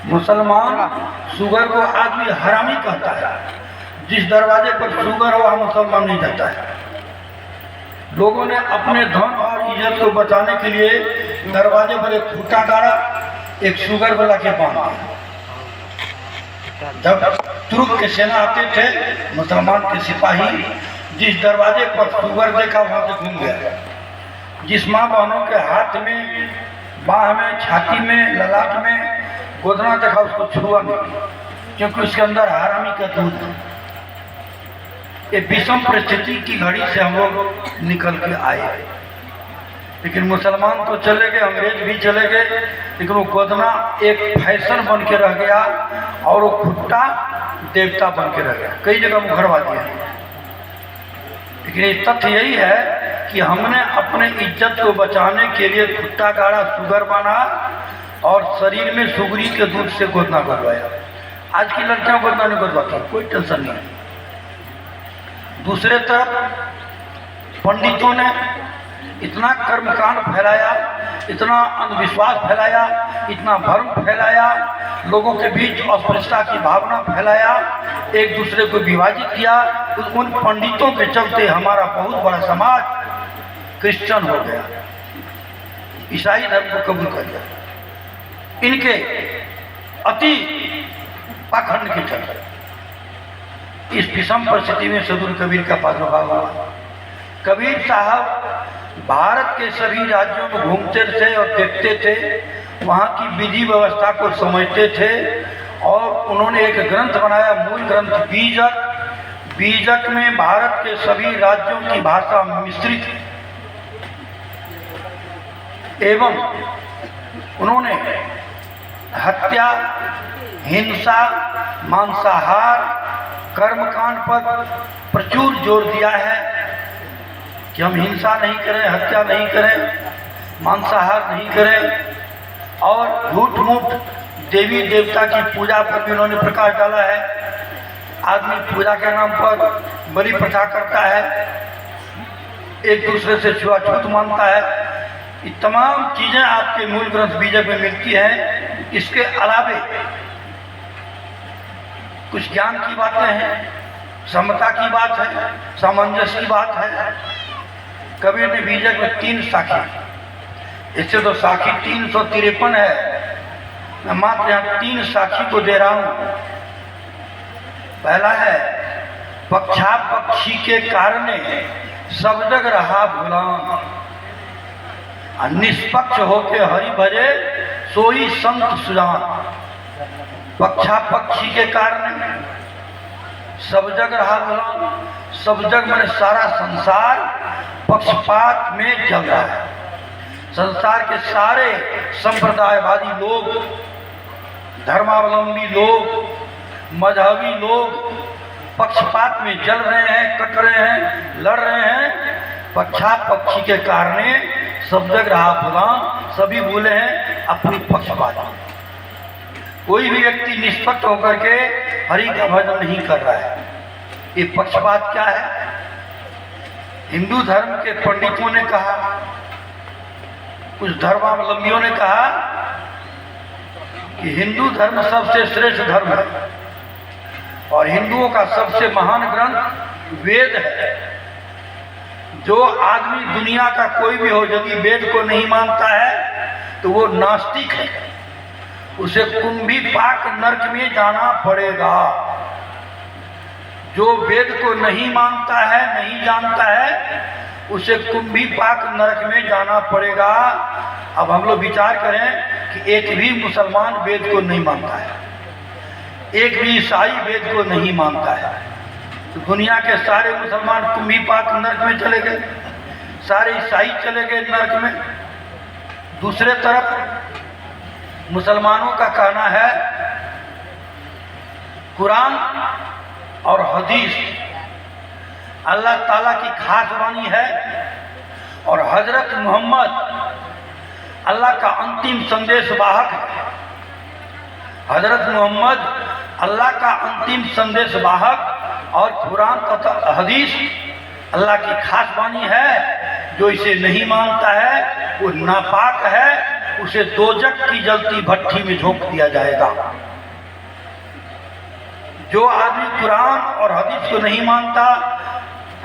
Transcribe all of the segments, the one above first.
मुसलमान शुगर को आदमी हरामी कहता है। जिस दरवाजे पर शुगर हो वहाँ मुसलमान नहीं जाता है। लोगों ने अपने धन और इज्जत को बचाने के लिए दरवाजे पर एक खूंटा गाड़ा, एक शुगर वाला के बांधा। जब तुर्क के सेना आते थे, मुसलमान के सिपाही जिस दरवाजे पर शुगर देखा वहां से घूम गया। जिस माँ बहनों के हाथ में, बाह में, छाती में, ललाट में गोदना देखा उसको छुआ नहीं, क्योंकि उसके अंदर हरामी का दूध है। ये विषम परिस्थिति की घड़ी से हम लोग निकल के आए, लेकिन मुसलमान तो चले गए, अंग्रेज भी चले गए, लेकिन वो गोदना एक फैशन बन के रह गया और वो खुट्टा देवता बन के रह गया। कई जगह मुखरवा दिया। लेकिन ये तथ्य यही है कि हमने अपने इज्जत को बचाने के लिए खुट्टा गाड़ा, शुगर बना और शरीर में सुगरी के दूध से गोदना करवाया। आज की लड़कियां गोदना नहीं करवाती, कोई टेंशन नहीं है। दूसरे तरफ पंडितों ने इतना कर्मकांड फैलाया, इतना अंधविश्वास फैलाया, इतना भ्रम फैलाया, लोगों के बीच अस्पृश्यता की भावना फैलाया, एक दूसरे को विभाजित किया। उन पंडितों के चलते हमारा बहुत बड़ा समाज क्रिश्चियन हो गया, ईसाई धर्म को कबूल कर लिया। इनके अति पाखंड के चलते इस विषम परिस्थिति में सदुर कबीर का प्रादुर्भाव हुआ। कबीर साहब भारत के सभी राज्यों में घूमते थे और देखते थे, वहाँ की विधि व्यवस्था को समझते थे और उन्होंने एक ग्रंथ बनाया, मूल ग्रंथ बीजक। बीजक में भारत के सभी राज्यों की भाषा मिश्रित एवं उन्होंने हत्या, हिंसा, मांसाहार, कर्मकांड पर प्रचुर जोर दिया है कि हम हिंसा नहीं करें, हत्या नहीं करें, मांसाहार नहीं करें और झूठ मूठ देवी देवता की पूजा पर भी उन्होंने प्रकाश डाला है। आदमी पूजा के नाम पर बलि प्रथा करता है, एक दूसरे से छुआछूत मानता है। ये तमाम चीज़ें आपके मूल ग्रंथ बीजक में मिलती हैं। इसके अलावे कुछ ज्ञान की बातें हैं, समता की बात है, सामंजस्य की बात है। कबीर ने बीजक में 3 साखी, इससे तो साखी 353 है, मैं मात्र यहाँ 3 साखी को दे रहा हूँ। पहला है, पक्षा पक्षी के कारणे सब जग रहा गुलाम, निष्पक्ष होके हरि भजे सोई संत सुजान। पक्षा पक्षी के कारण सब जग रहा गुलाम। सब जग मैंने सारा संसार पक्षपात में चल रहा है। संसार के सारे संप्रदायवादी लोग, धर्मावलंबी लोग, मजहबी लोग पक्षपात में जल रहे हैं, कट रहे हैं, लड़ रहे हैं। पक्षा पक्षी के कारण सब जग रहा गुलाम, सभी बोले हैं अपनी पक्षपात। कोई भी व्यक्ति निष्पक्ष होकर के हरि का भजन नहीं कर रहा है। ये पक्षपात क्या है? हिंदू धर्म के पंडितों ने कहा, कुछ धर्मावलंबियों ने कहा कि हिंदू धर्म सबसे श्रेष्ठ धर्म है और हिंदुओं का सबसे महान ग्रंथ वेद है। जो आदमी दुनिया का कोई भी हो, यदि वेद को नहीं मानता है तो वो नास्तिक है, उसे कुंभी पाक नरक में जाना पड़ेगा। जो वेद को नहीं मानता है, नहीं जानता है, उसे कुंभी पाक नरक में जाना पड़ेगा। अब हम लोग विचार करें कि एक भी मुसलमान वेद को नहीं मानता है, एक भी ईसाई वेद को नहीं मानता है, तो दुनिया के सारे मुसलमान कुंभी पाक नरक में चले गए, सारे ईसाई चले गए नरक में। दूसरे तरफ मुसलमानों का कहना है कुरान और हदीस अल्लाह ताला की खास वाणी है और हजरत मोहम्मद अल्लाह का अंतिम संदेश वाहक है। हजरत मोहम्मद अल्लाह का अंतिम संदेश वाहक और कुरान तथा हदीस अल्लाह की खास वाणी है। जो इसे नहीं मानता है वो नापाक है उसे दोजक की जलती भट्ठी में झोंक दिया जाएगा। जो आदमी कुरान और हदीस को नहीं मानता,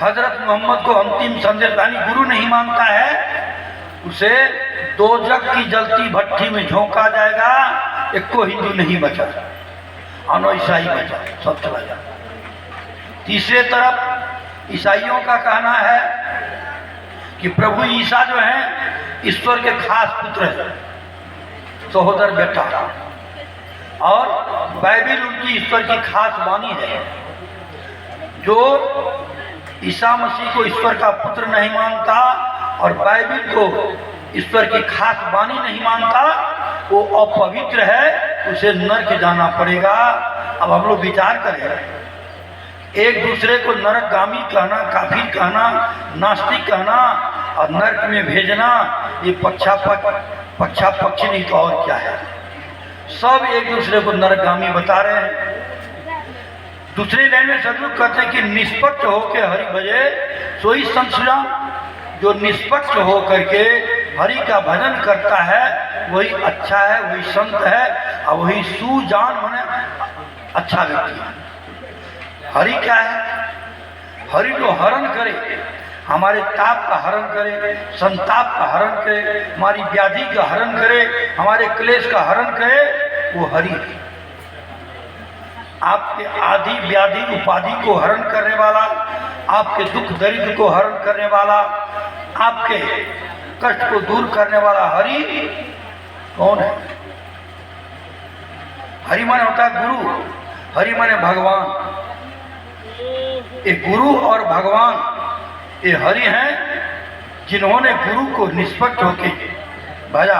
हजरत मोहम्मद को अंतिम संदेश यानी गुरु नहीं मानता है, उसे दोजक की जलती भट्ठी में झोंका जाएगा। एक को हिंदू नहीं बचा, अनो ईसाई बचा, सब चला जाएगा। तीसरे तरफ ईसाइयों का कहना है कि प्रभु ईसा जो है ईश्वर के खास पुत्र है, सहोदर बेटा, और बाइबिल उनकी ईश्वर की खास वाणी है। जो ईसा मसीह को ईश्वर का पुत्र नहीं मानता और बाइबिल को ईश्वर की खास वाणी नहीं मानता, वो अपवित्र है, उसे नरक जाना पड़ेगा। अब हम लोग विचार करें, एक दूसरे को नरकगामी कहना, काफिर कहना, नास्तिक कहना और नरक में भेजना, ये पक्षापक्ष नहीं तो और क्या है। सब एक दूसरे को नरकगामी बता रहे हैं। दूसरी लाइन में सदगुरु कहते हैं कि निष्पक्ष होकर हरि भजे सोई संत सुजान। जो निष्पक्ष होकर के हरि का भजन करता है वही अच्छा है, वही संत है और वही सुजान माने अच्छा व्यक्ति है। हरि क्या है? हरि जो हरण करे, हमारे ताप का हरण करे, संताप का हरण करे, हमारी व्याधि का हरण करे, हमारे क्लेश का हरण करे, वो हरि है। आपके आदि व्याधि उपाधि को हरण करने वाला, आपके दुख दरिद्र को हरण करने वाला, आपके कष्ट को दूर करने वाला हरि कौन है? हरि माने होता है गुरु, हरि माने भगवान। ये गुरु और भगवान ये हरि हैं, जिन्होंने गुरु को निष्पक्ष होके भजा,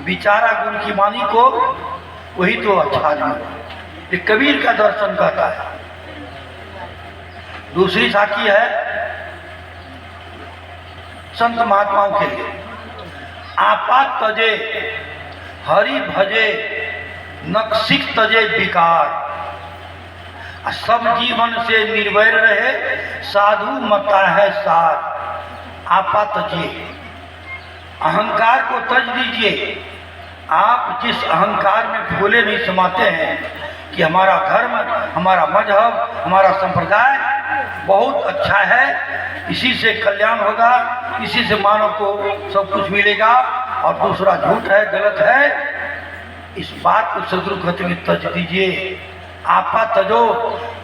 विचारा गुरु की वाणी को, वही तो अच्छा आदमी। ये कबीर का दर्शन कहता है। दूसरी साखी है संत महात्माओं के लिए, आपा तजे हरि भजे नक्सिक तजे विकार। सब जीवन से निर्वैर रहे साधु मता है सार। आपा तजिए, अहंकार को तज दीजिए। आप जिस अहंकार में फूले नहीं समाते हैं कि हमारा धर्म, हमारा मजहब, हमारा संप्रदाय बहुत अच्छा है, इसी से कल्याण होगा, इसी से मानव को सब कुछ मिलेगा, और दूसरा झूठ है, गलत है, इस बात को सदगुरु कहते हैं तज दीजिए। आपा तजो,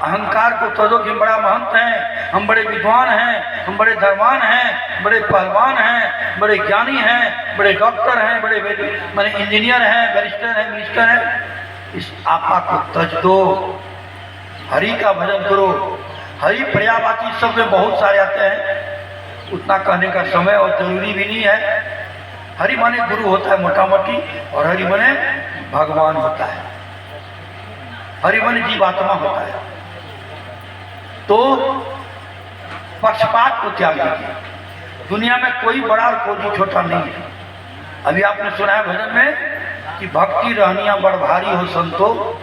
अहंकार को तजो कि हम बड़ा महंत हैं, हम बड़े विद्वान हैं, हम बड़े धर्मान हैं, बड़े पहलवान हैं, बड़े ज्ञानी हैं, बड़े डॉक्टर हैं, बड़े माने इंजीनियर हैं, बैरिस्टर हैं, मिनिस्टर हैं। इस आपा को तज दो, हरि का भजन करो। हरि पर्यायवाची शब्द में बहुत सारे आते हैं, उतना कहने का समय और जरूरी भी नहीं है। हरि माने गुरु होता है मोटा मोटी, और हरि माने भगवान होता है, हरि माने जीवात्मा होता है। तो पक्षपात को त्याग दीजिए। दुनिया में कोई बड़ा और कोई छोटा नहीं है। अभी आपने सुना है भजन में कि भक्ति रहनिया बड़ भारी हो संतो,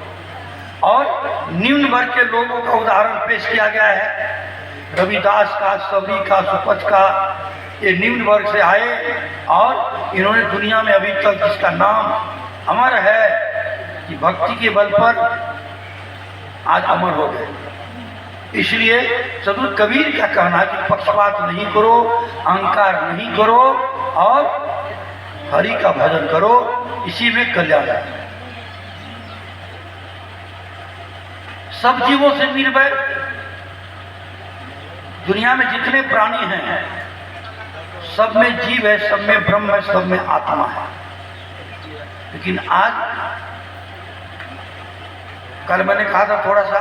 और निम्न वर्ग के लोगों का उदाहरण पेश किया गया है। रविदास का, सबरी का, सुपथ का, ये निम्न वर्ग से आए और इन्होंने दुनिया में अभी तक जिसका नाम अमर है कि भक्ति के बल पर आज अमर हो गए। इसलिए सदगुरु कबीर का कहना है कि पक्षपात नहीं करो, अहंकार नहीं करो और हरि का भजन करो, इसी में कल्याण है। सब जीवों से निर्भय, दुनिया में जितने प्राणी हैं सब में जीव है, सब में ब्रह्म है, सब में आत्मा है। लेकिन आज कल मैंने कहा था थोड़ा सा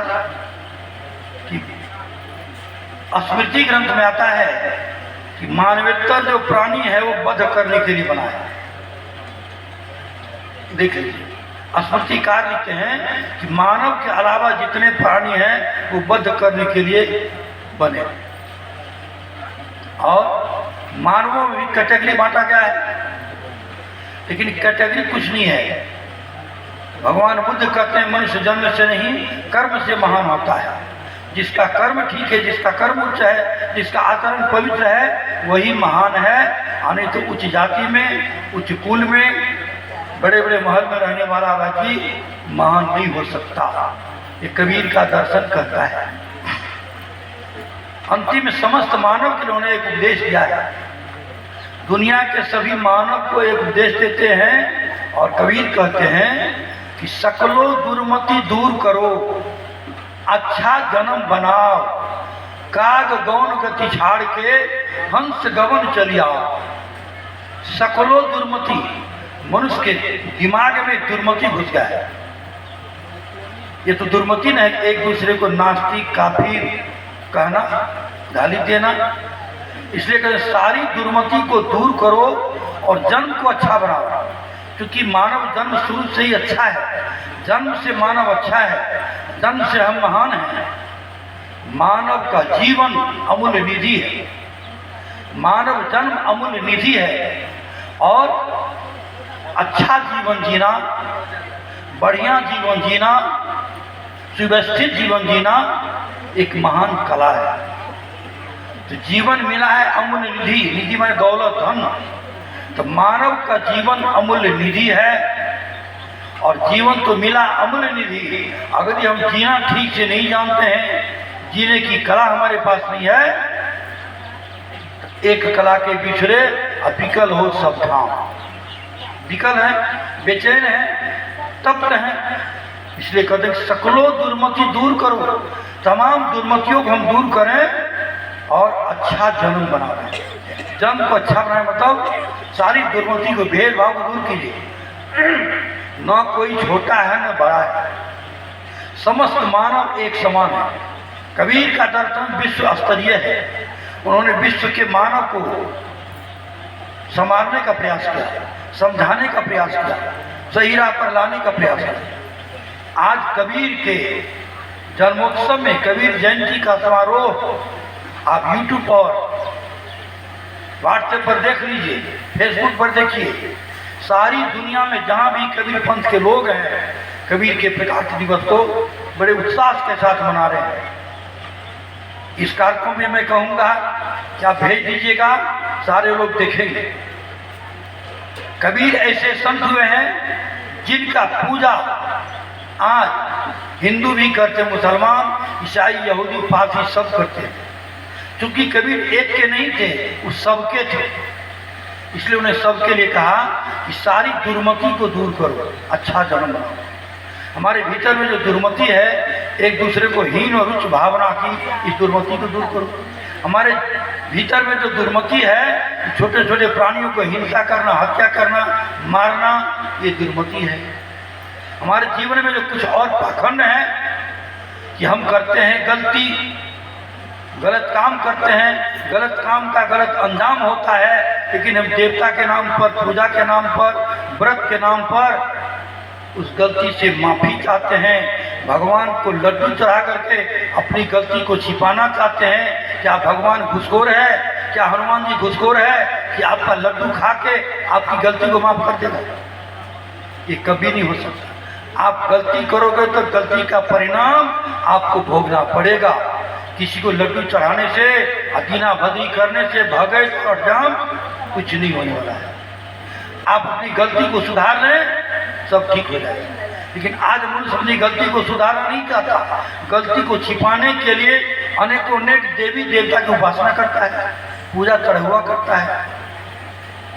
कि स्मृति ग्रंथ में आता है कि मानवेतर जो प्राणी है वो वध करने के लिए बना है। देख लीजिए, स्मृतिकार लिखते हैं कि मानव के अलावा जितने प्राणी हैं वो वध करने के लिए बने, और मानवों में भी कैटेगरी बांटा गया है, लेकिन कैटेगरी कुछ नहीं है। भगवान बुद्ध कहते हैं मनुष्य जन्म से नहीं कर्म से महान होता है। जिसका कर्म ठीक है, जिसका कर्म उच्च है, जिसका आचरण पवित्र है, वही महान है। नहीं तो उच्च जाति में, उच्च कुल में, बड़े बड़े महल में रहने वाला व्यक्ति महान नहीं हो सकता। ये कबीर का दर्शन करता है। अंतिम में समस्त मानव के उन्होंने एक उपदेश दिया है। दुनिया के सभी मानव को एक उपदेश देते हैं और कबीर कहते हैं कि सकलो दुर्मति दूर करो, अच्छा जन्म बनाओ, काग गौन गति छाड़ के हंस गगन चली आओ। सकलो दुर्मति, मनुष्य के दिमाग में दुर्मति घुस गया है। ये तो दुर्मति नहीं, एक दूसरे को नास्तिक काफिर कहना, गाली देना। इसलिए कहते सारी दुर्मति को दूर करो और जन्म को अच्छा बनाओ। क्योंकि मानव जन्म शुरू से ही अच्छा है, जन्म से मानव अच्छा है, जन्म से हम महान हैं। मानव का जीवन अमूल्य निधि है, मानव जन्म अमूल्य निधि है। और अच्छा जीवन जीना, बढ़िया जीवन जीना, सुव्यवस्थित जीवन जीना एक महान कला है। तो जीवन मिला है अमूल्य निधि, निधि माने दौलत, धन। तो मानव का जीवन अमूल्य निधि है और जीवन तो मिला अमूल्य निधि। अगर हम जीना ठीक से नहीं जानते हैं, जीने की कला हमारे पास नहीं है, एक कला के बिछड़े अविकल हो सब काम। विकल है, बेचैन है, तप्त है। इसलिए कहते हैं सकलो दुर्मति दूर करो, तमाम दुर्मतियों को हम दूर करें और अच्छा जन्म बनाएं। जन्म को अच्छा बनाए मतलब सारी दुर्मति को, भेदभाव को दूर कीजिए। न कोई छोटा है न बड़ा है, समस्त मानव एक समान है। कबीर का दर्शन विश्व स्तरीय है। उन्होंने विश्व के मानव को संभालने का प्रयास किया, समझाने का प्रयास किया, सही राह पर लाने का प्रयास किया। आज कबीर के जन्मोत्सव में, कबीर जयंती का समारोह आप यूट्यूब पर, व्हाट्सएप पर देख लीजिए, फेसबुक पर देखिए। सारी दुनिया में जहाँ भी कबीर पंथ के लोग हैं, कबीर के प्रकाश दिवस को बड़े उत्साह के साथ मना रहे हैं। इस कार्यक्रम में मैं कहूँगा कि आप भेज दीजिएगा, सारे लोग देखेंगे। कबीर ऐसे संत हुए हैं जिनका पूजा आज हिंदू भी करते, मुसलमान, ईसाई, यहूदी, पारसी सब करते थे। क्योंकि कबीर एक के नहीं थे, वो सबके थे। इसलिए उन्हें सबके लिए कहा कि सारी दुर्मति को दूर करो, अच्छा जन्म बनाओ। हमारे भीतर में जो दुर्मति है, एक दूसरे को हीन और उच्च भावना की, इस दुर्मति को दूर करो। हमारे भीतर में जो दुर्मति है, छोटे छोटे प्राणियों को हिंसा करना, हत्या करना, मारना, ये दुर्मति है। हमारे जीवन में जो कुछ और पाखंड है कि हम करते हैं गलती, गलत काम करते हैं, गलत काम का गलत अंजाम होता है, लेकिन हम देवता के नाम पर, पूजा के नाम पर, व्रत के नाम पर उस गलती से माफी चाहते हैं। भगवान को लड्डू चढ़ा करके अपनी गलती को छिपाना चाहते हैं। क्या भगवान घुसखोर है? क्या हनुमान जी घुसखोर है कि आपका लड्डू खा के आपकी गलती को माफ कर देगा? ये कभी नहीं हो सकता। आप गलती करोगे तो गलती का परिणाम आपको भोगना पड़ेगा। किसी को लड्डू चढ़ाने से, अदीना बदरी करने से, भगे और जाम कुछ नहीं होने वाला है। आप अपनी गलती को सुधार लें, सब ठीक हो जाएगा। लेकिन आज मनुष्य अपनी गलती को सुधारना नहीं चाहता। गलती को छिपाने के लिए अनेकों अनेक देवी देवता की उपासना करता है, पूजा चढ़ावा करता है।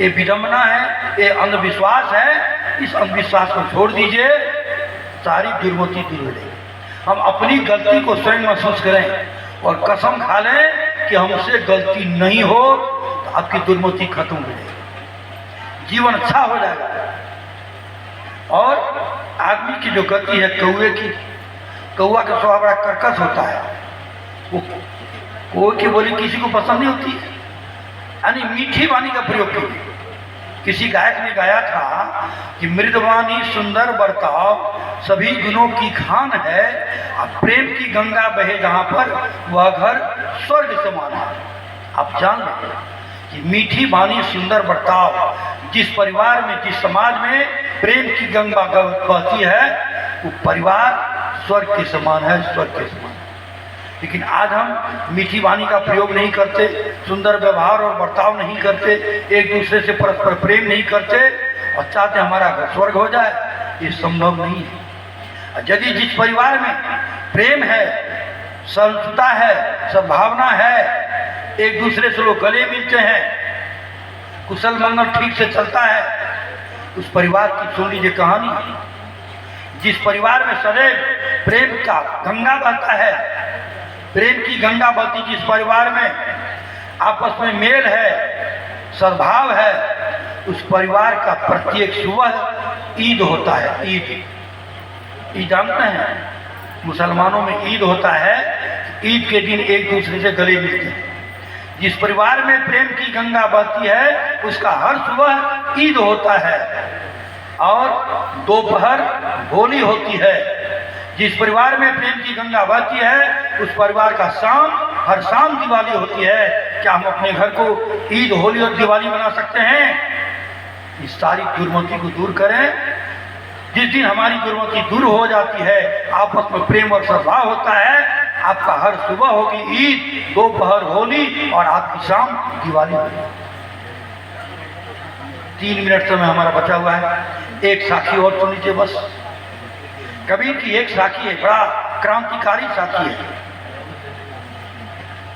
ये विडंबना है, ये अंधविश्वास है। इस अंधविश्वास को छोड़ दीजिए, सारी दुर्मति दूर हो जाएगी। हम अपनी गलती को स्वयं महसूस करें और कसम खा लें कि हमसे गलती नहीं हो, तो आपकी दुर्मति खत्म हो जाएगी, जीवन अच्छा हो जाएगा। और आदमी की जो गति है कौवे की, कौवा का स्वभाव बड़ा कर्कश होता है। वो कौवे की बोली किसी को पसंद नहीं होती है, यानी मीठी वाणी का प्रयोग कीजिए। किसी गायक ने गाया था कि मृदवानी सुंदर बर्ताव सभी गुणों की खान है, अब प्रेम की गंगा बहे जहाँ पर वह घर स्वर्ग समान है। आप जान लें कि मीठी वाणी, सुंदर बर्ताव, जिस परिवार में, जिस समाज में प्रेम की गंगा बहती है, वो परिवार स्वर्ग के समान है, स्वर्ग के समान। लेकिन आज हम मीठी वाणी का प्रयोग नहीं करते, सुंदर व्यवहार और बर्ताव नहीं करते, एक दूसरे से परस्पर प्रेम नहीं करते और चाहते हमारा घर स्वर्ग हो जाए। ये संभव नहीं है। यदि जिस परिवार में प्रेम है, सहिष्णुता है, सद्भावना है, एक दूसरे से लोग गले मिलते हैं, कुशल मंगल ठीक से चलता है, उस परिवार की सुन लीजिए कहानी। जिस परिवार में सदैव प्रेम का गंगा बहता है, प्रेम की गंगा बहती जिस परिवार में आपस में मेल है, सद्भाव है, उस परिवार का प्रत्येक सुबह ईद होता है। ईद जानते हैं, मुसलमानों में ईद होता है। ईद के दिन एक दूसरे से गले मिलते हैं। जिस परिवार में प्रेम की गंगा बहती है उसका हर सुबह ईद होता है और दोपहर होली होती है। जिस परिवार में प्रेम की गंगा बहती है उस परिवार का हर शाम दिवाली होती है। क्या हम अपने घर को ईद, होली और दिवाली बना सकते हैं? इस सारी दुर्मति को दूर करें। जिस दिन हमारी दुर्मति दूर हो जाती है, आपस में प्रेम और सद्भाव होता है, आपका हर सुबह होगी ईद, दोपहर होली और आपकी शाम दिवाली होगी। 3 मिनट समय हमारा बचा हुआ है। एक साखी और सुन लीजिए बस। कबीर की एक साखी है, बड़ा क्रांतिकारी साखी है।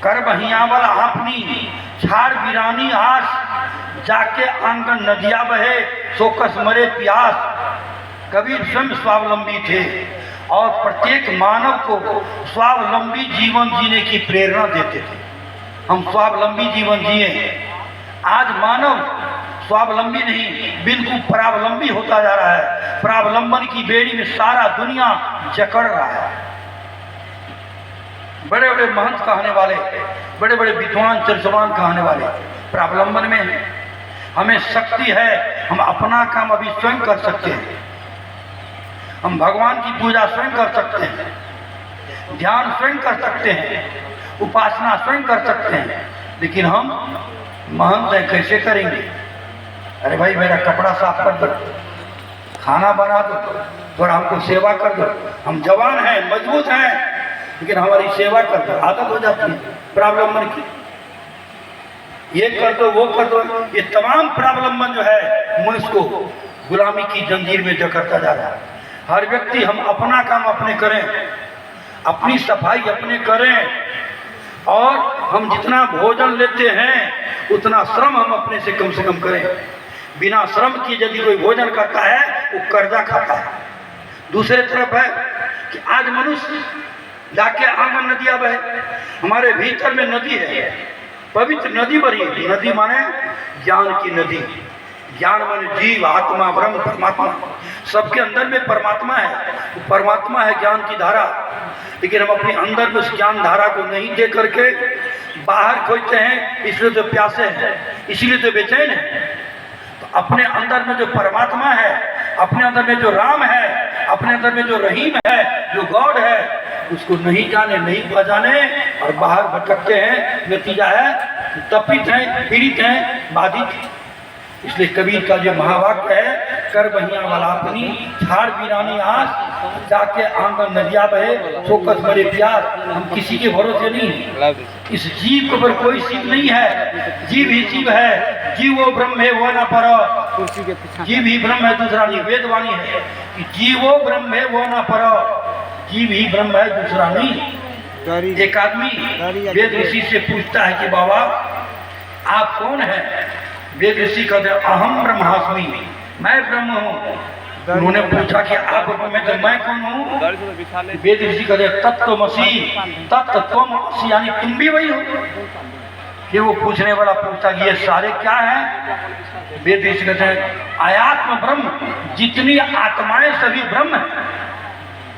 कर बहियावल आपनी छाड़ वीरानी आस, जाके आंगन नदिया बहे सोकस मरे प्यास। कबीर स्वयं स्वावलंबी थे और प्रत्येक मानव को स्वावलंबी जीवन जीने की प्रेरणा देते थे। हम स्वावलंबी जीवन जिए। आज मानव स्वावलंबी नहीं, बिल्कुल परावलंबी होता जा रहा है। परावलंबन की बेड़ी में सारा दुनिया जकड़ रहा है। बड़े बड़े महंत कहने वाले, बड़े बड़े विद्वान चर्चवान कहने वाले परावलंबन में हैं। हमें शक्ति है, हम अपना काम अभी स्वयं कर सकते हैं। हम भगवान की पूजा स्वयं कर सकते हैं, ध्यान स्वयं कर सकते हैं, उपासना स्वयं कर सकते हैं। लेकिन हम महंत हैं, कैसे करेंगे? अरे भाई मेरा कपड़ा साफ कर दो, खाना बना दो, थोड़ा हमको सेवा कर दो। हम जवान हैं, मजबूत हैं, लेकिन हमारी सेवा कर दो। आदत हो जाती है परावलंबन की। ये कर दो, वो कर दो। ये तमाम परावलंबन जो है मनुष्य को गुलामी की जंजीर में जकड़ता जा रहा है। हर व्यक्ति हम अपना काम अपने करें, अपनी सफाई अपने करें और हम जितना भोजन लेते हैं उतना श्रम हम अपने से कम करें। बिना श्रम किए यदि कोई भोजन करता है वो कर्जा खाता है। दूसरे तरफ है कि आज मनुष्य जाके आंगन नदिया बहे। हमारे भीतर में नदी है, पवित्र नदी बनी। नदी माने ज्ञान की नदी। ज्ञान माने जीव, आत्मा, ब्रह्म, परमात्मा। सबके अंदर में परमात्मा है, वो परमात्मा है ज्ञान की धारा। लेकिन हम अपने अंदर में उस ज्ञान धारा को नहीं दे करके बाहर खोजते हैं, इसलिए तो प्यासे हैं, इसीलिए तो बेचैन है। तो अपने अंदर में जो परमात्मा है, अपने अंदर में जो राम है, अपने अंदर में जो रहीम है, जो गॉड है, उसको नहीं जाने, नहीं पहचाने और बाहर भटकते हैं। नतीजा है तपित हैं, पीड़ित हैं, बाधित। इसलिए कबीर का जो महावाक्य है, कर बहिया वाला अपनी छाड़ वीरानी आस, जाके आंगन नदिया बहे सोकस मरे प्यार। हम किसी के भरोसे नहीं है। इस जीव के ऊपर कोई शिव नहीं है। जीव ही शिव है। जीव वो ब्रह्म है, वो ना पर। जीव ही ब्रह्म है, दूसरा नहीं। वेदवाणी है कि जीव वो ब्रह्म है, वो ना पर। जीव ही ब्रह्म है, दूसरा नहीं। एक आदमी वेद ऋषि से पूछता है कि बाबा आप कौन है? वेद ऋषि कहते अहम ब्रह्मास्मि, मैं ब्रह्म हूँ। उन्होंने पूछा कि आप ब्रह्म में, तो मैं कौन हूँ? वेद ऋषि कहते तत्त्वमसि, तत्त्वमसि यानी तुम भी वही हो। फिर वो पूछने वाला पूछता कि ये सारे क्या हैं? वेद ऋषि कहते हैं आयात्म ब्रह्म, जितनी आत्माएं सभी ब्रह्म है।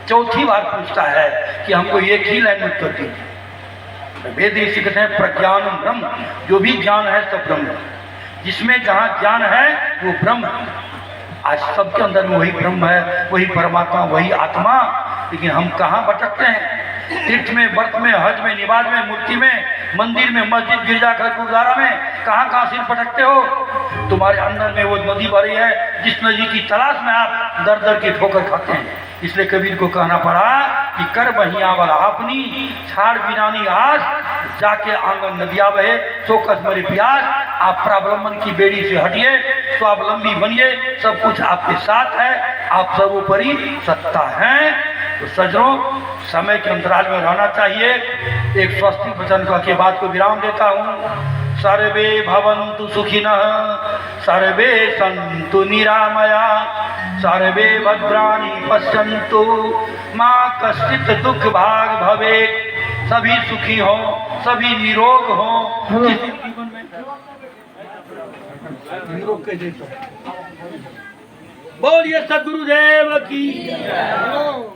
चौथी बार पूछता है कि हमको एक ही लाइन में उत्तर दीजिए। वेद ऋषि कहते हैं प्रज्ञान ब्रह्म, जो भी ज्ञान है सब ब्रह्म है। जिसमें जहाँ ज्ञान है वो ब्रह्म है। आज सबके अंदर में वही ब्रह्म है, वही परमात्मा, वही आत्मा। लेकिन हम कहाँ भटकते हैं? तीर्थ में, व्रत में, हज में, निवास में, मूर्ति में, मंदिर में, मस्जिद, गिरजाघर, गुरुद्वारा में कहाँ सिर भटकते हो? तुम्हारे अंदर में वो नदी भरी है जिस नदी की तलाश में आप दर दर की ठोकर खाते हैं। इसलिए कबीर को कहना पड़ा कि कर बहिया वाला अपनी छाड़ बिनानी आस जाके आंगन नदिया बहे सो कस मेरे प्यास। आप प्रावलंबन की बेड़ी से हटिए, स्वावलंबी बनिए, सब कुछ आपके साथ है, आप सर्वोपरि सत्ता हैं। तो सजनों, समय के अंतराल में रहना चाहिए। एक स्वस्ति वचन के बाद को विराम देता हूँ। सर्वे भवन्तु सुखिनः, सर्वे सन्तु निरामया, सर्वे भद्राणि पश्यन्तु, माँ कश्चित् दुख भाग भवेत्। सभी सुखी हो, सभी निरोग हो। निरोग के जैसा बोलिए सद्गुरुदेव की। हेलो।